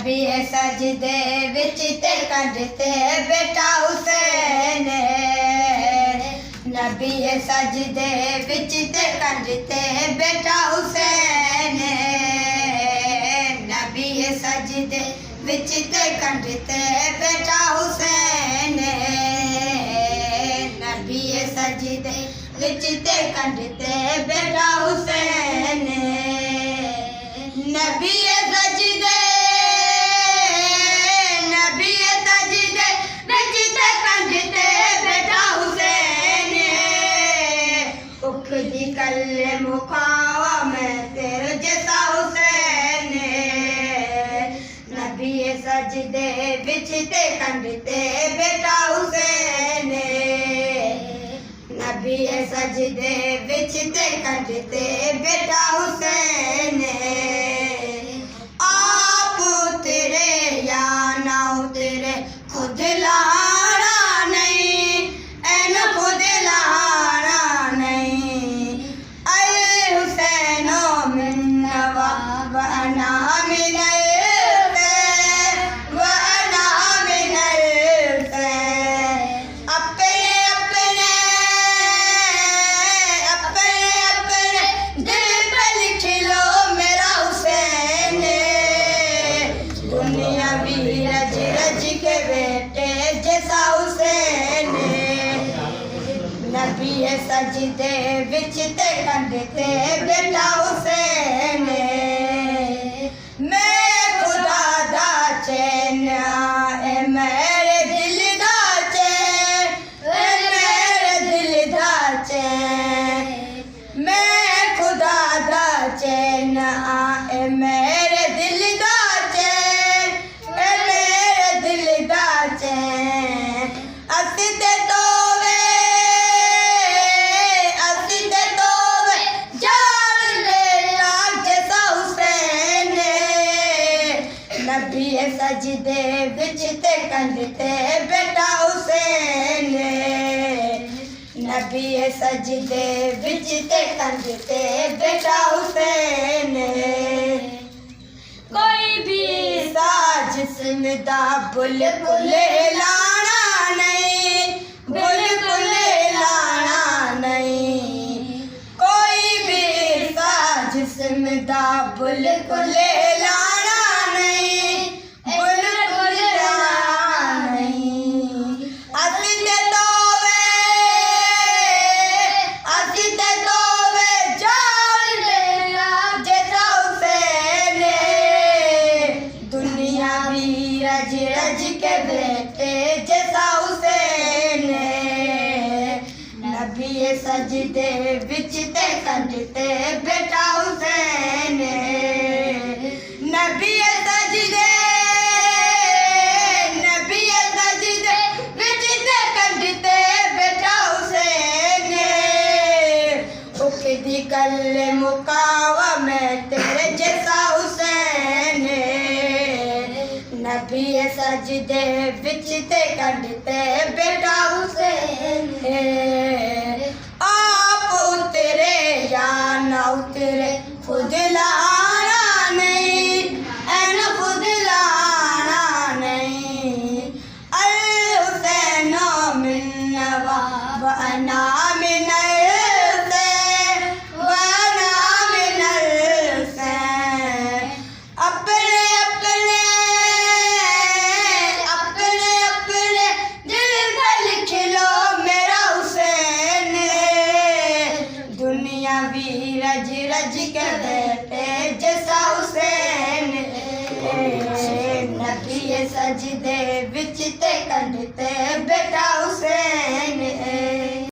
नबी सजदे विच ते कंधते बेटा हुसैन नबी सजदे विच ते कंधते बेटा हुसैन नबी सजदे विच ते कंधते बेटा हुसैन नबी सजदे विच ते कंधते बेटा हुसैन नबी सजदे कल मुकावा मैं तेरे जैसा हुसैन नबी सजदे विच ते कंधते बेटा हुसैन नबी सजदे विच ते कंधते बेटा हुसैन आप तेरे या ना तेरे खुद लहाना नहीं एन खुद लहाना नहीं नबी सजदे विच ते कंधते बेटा हुसैन मैं खुदा दा चैन ए मेरे दिल दा चैन मेरे दिल दा चैन मैं खुदा दा चैन ए मेरे दिल दा चैन मेरे दिल दा चैन असी ते नबी सजदे विच ते कंधते बेटा हुसैन नबी सजदे विच ते कंधते बेटा हुसैन कोई भी साज जिस्म दा बुलबुल लाना नहीं बुलबुल लाना नहीं कोई भी साज जिस्म दा बुलबुल रज के बेटे जैसा हुसैन नबी सजदे विच ते कंधते बेटा हुसैन नबी सजदे विच ते कंधते बेटा हुसैन उखदी कल मुकावा मैं तेरे जैसा हुसैन नबी सजदे विच ते कंधते बेटा हुसैन आप उतरे या ना उतरे खुद लहाना नहीं एन खुद लहाना नहीं अल हुसैन मिन व अना मिन रज रज के बेटे जैसा हुसैन नबी सजदे विच ते कंधते बेटा